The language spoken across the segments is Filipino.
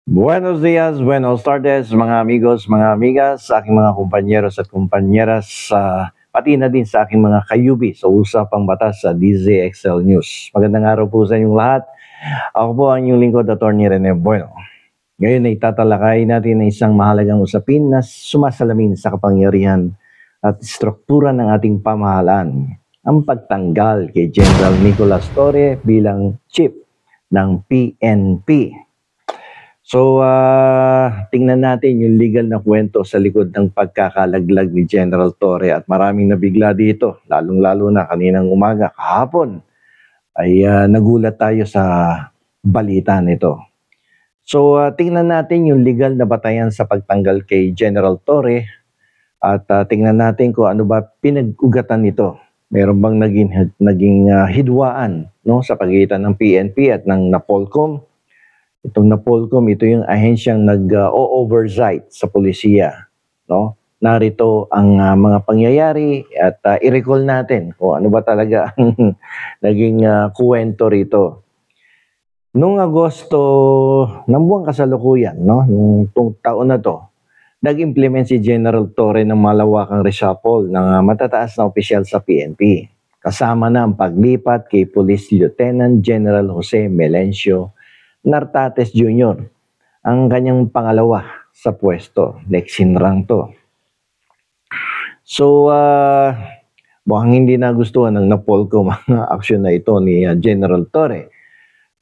Buenos días, buenos tardes, mga amigos, mga amigas, sa aking mga kumpanyeros at kumpanyeras, pati na din sa aking mga kayubi sa Usapang Batas sa DZXL News. Magandang araw po sa inyong lahat. Ako po ang inyong lingkod, Atty. Rene Bueno. Ngayon ay tatalakay natin ang isang mahalagang usapin na sumasalamin sa kapangyarihan at struktura ng ating pamahalaan. Ang pagtanggal kay General Nicolas Torre bilang chief ng PNP. So, tingnan natin yung legal na kwento sa likod ng pagkakalaglag ni General Torre at maraming nabigla dito, lalong-lalo na kaninang umaga, kahapon, ay nagulat tayo sa balita nito. So, tingnan natin yung legal na batayan sa pagtanggal kay General Torre at tingnan natin kung ano ba pinag-ugatan nito. Meron bang naging hidwaan no, sa pagitan ng PNP at ng NAPOLCOM? Itong NAPOLCOM, ito yung ahensyang nag-oversight sa polisiya. No? Narito ang mga pangyayari at i-recall natin kung ano ba talaga ang naging kuwento rito. Noong Agosto, ng buwang kasalukuyan, no? Yung taon na to, nag-implement si General Torre ng malawakang reshuffle ng matataas na opisyal sa PNP. Kasama na ang paglipat kay Police Lieutenant General Jose Melencio Nartates Jr., ang kanyang pangalawa sa pwesto. Next in rank to. So, mukhang hindi nagustuhan ng NAPOLCOM ang aksyon na ito ni General Torre.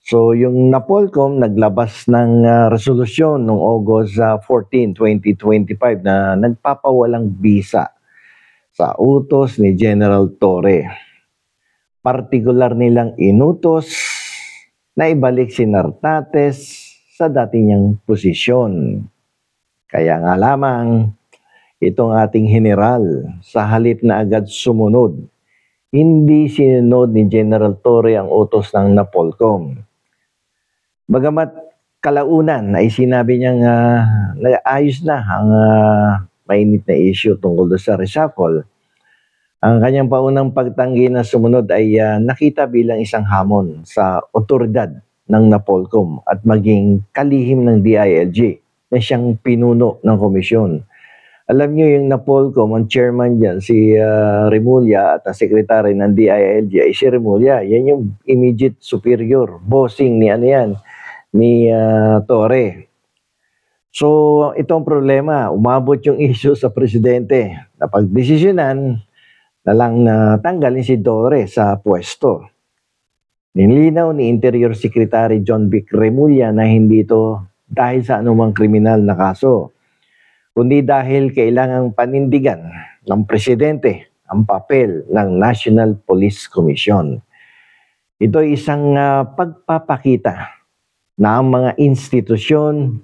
So, yung NAPOLCOM naglabas ng resolusyon noong August 14, 2025 na nagpapawalang bisa sa utos ni General Torre. Partikular nilang inutos na ibalik si Nartates sa dati niyang posisyon. Kaya nga lamang, itong ating general, sa halip na agad sumunod, hindi sinunod ni General Torre ang utos ng NAPOLCOM. Bagamat kalaunan ay sinabi niyang ayos na ang mainit na issue tungkol sa reshuffle, ang kanyang paunang pagtanggi na sumunod ay nakita bilang isang hamon sa otoridad ng NAPOLCOM at maging kalihim ng DILG na siyang pinuno ng komisyon. Alam niyo yung NAPOLCOM, ang chairman dyan, si Remulla at ang secretary ng DILG ay si Remulla. Yan yung immediate superior, bossing ni ni Torre. So, itong problema, umabot yung issue sa presidente na pagdesisyonan na lang tanggalin si Torre sa pwesto. Nilinaw ni Interior Secretary John Vic Remulla na hindi ito dahil sa anumang kriminal na kaso, kundi dahil kailangang panindigan ng presidente ang papel ng National Police Commission. Ito ay isang pagpapakita na ang mga institusyon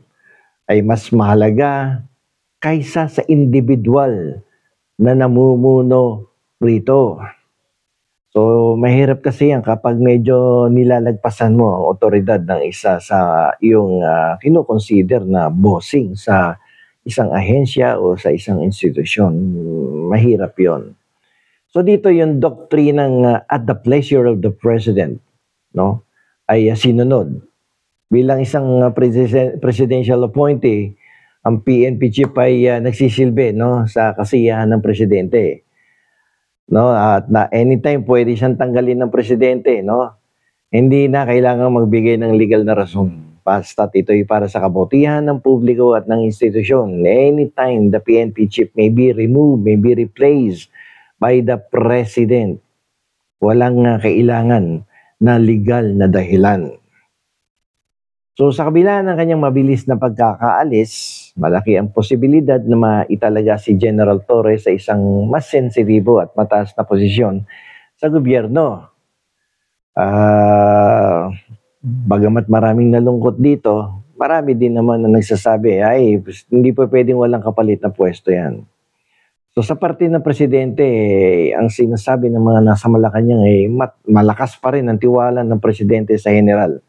ay mas mahalaga kaysa sa individual na namumuno rito. So, mahirap kasi yan kapag medyo nilalagpasan mo ang otoridad ng isa sa iyong kinoconsider na bossing sa isang ahensya o sa isang institusyon. Mahirap yon. So, dito yung doktrinang at the pleasure of the president, no, ay sinunod. Bilang isang presidential appointee, ang PNP chief ay nagsisilbi no, sa kasiyahan ng presidente. No, at na anytime pwede siyang tanggalin ng presidente, no? Hindi na kailangan magbigay ng legal na rason. Basta't ito'y para sa kabutihan ng publiko at ng institusyon. Anytime the PNP chief may be removed, may be replaced by the president. Walang kailangan na legal na dahilan. So sa kabila ng kanyang mabilis na pagkakaalis, malaki ang posibilidad na maitalaga si General Torre sa isang mas sensitibo at mataas na posisyon sa gobyerno. Bagamat maraming nalungkot dito, marami din naman na nagsasabi, ay hindi pa pwedeng walang kapalit na pwesto yan. So sa parte ng presidente, ang sinasabi ng mga nasa Malacanang ay malakas pa rin ang tiwala ng presidente sa general.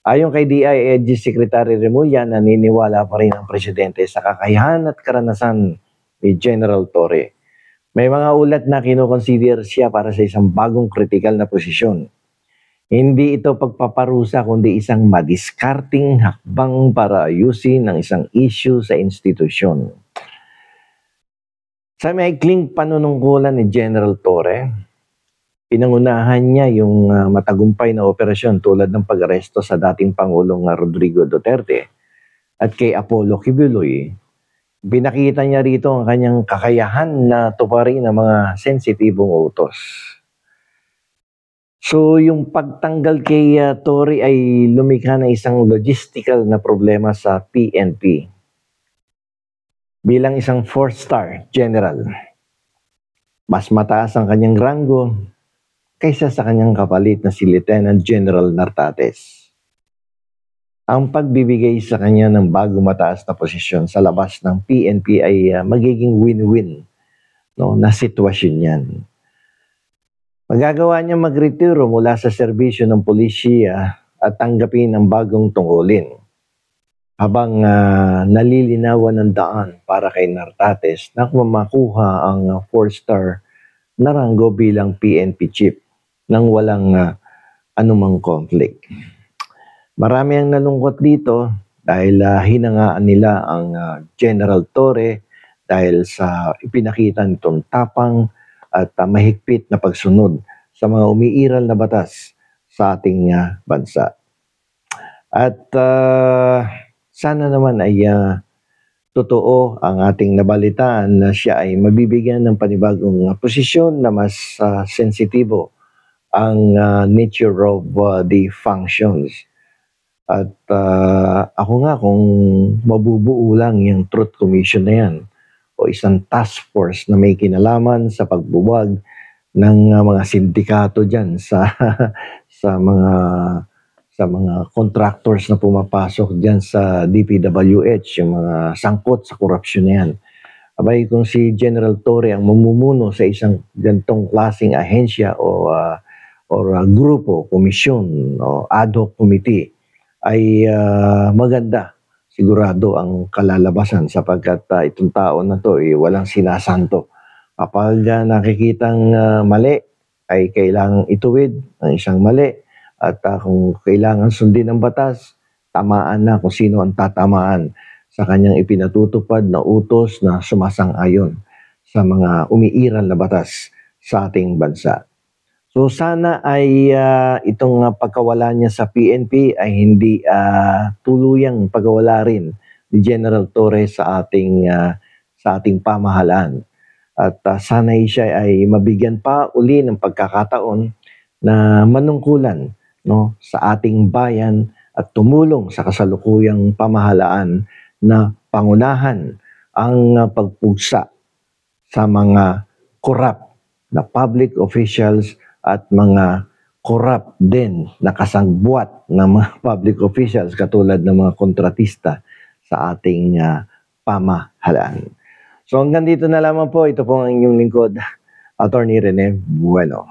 Ayon kay DILG Secretary Remulla, naniniwala pa rin ang presidente sa kakayahan at karanasan ni General Torre. May mga ulat na kinoconsider siya para sa isang bagong kritikal na posisyon. Hindi ito pagpaparusa kundi isang madiskarting hakbang para ayusin ang isang issue sa institusyon. Sa maikling panunungkulan ni General Torre, pinangunahan niya yung matagumpay na operasyon tulad ng pag-aresto sa dating Pangulong Rodrigo Duterte at kay Apollo Kibuloy. Pinakita niya rito ang kanyang kakayahan na tuparin ang mga sensitibong utos. So, yung pagtanggal kay Torre ay lumikha ng isang logistical na problema sa PNP. Bilang isang 4-star general, mas mataas ang kanyang ranggo kaysa sa kanyang kapalit na si Lieutenant General Nartates. Ang pagbibigay sa kanya ng bago mataas na posisyon sa labas ng PNP ay magiging win-win, no, na sitwasyon yan. Magagawa niya magretiro mula sa serbisyo ng pulisya at tanggapin ang bagong tungkulin. Habang nalilinawan ng daan para kay Nartates na makuha ang 4-star na ranggo bilang PNP chief nang walang anumang conflict. Marami ang nalungkot dito dahil hinangaan nila ang General Torre dahil sa ipinakita nitong tapang at mahigpit na pagsunod sa mga umiiral na batas sa ating bansa. At sana naman ay totoo ang ating nabalitaan na siya ay mabibigyan ng panibagong posisyon na mas sensitibo ang nature of the functions. At ako nga kung mabubuo lang yung Truth Commission na yan o isang task force na may kinalaman sa pagbuwag ng mga sindikato diyan sa mga contractors na pumapasok diyan sa DPWH, yung mga sangkot sa korupsyon na yan. Abay, kung si General Torre ang mamumuno sa isang gantong klaseng ahensya o grupo, komisyon o ad hoc committee, ay maganda. Sigurado ang kalalabasan sapagkat itong tao na to walang sinasanto. Kapag nakikitang mali, ay kailangang ituwid ang isang mali. At kung kailangan sundin ang batas, tamaan na kung sino ang tatamaan sa kanyang ipinatutupad na utos na sumasang-ayon sa mga umiiral na batas sa ating bansa. So sana ay itong pagkawala niya sa PNP ay hindi tuluyang pagkawala rin ni General Torre sa ating pamahalaan. At sana siya ay mabigyan pa uli ng pagkakataon na manungkulan, no, sa ating bayan at tumulong sa kasalukuyang pamahalaan na pangunahan ang pagpugsa sa mga corrupt na public officials at mga corrupt din na kasangbuat ng mga public officials katulad ng mga kontratista sa ating pamahalaan. So hanggang dito na lamang po. Ito po ang inyong lingkod, Attorney Rene Bueno.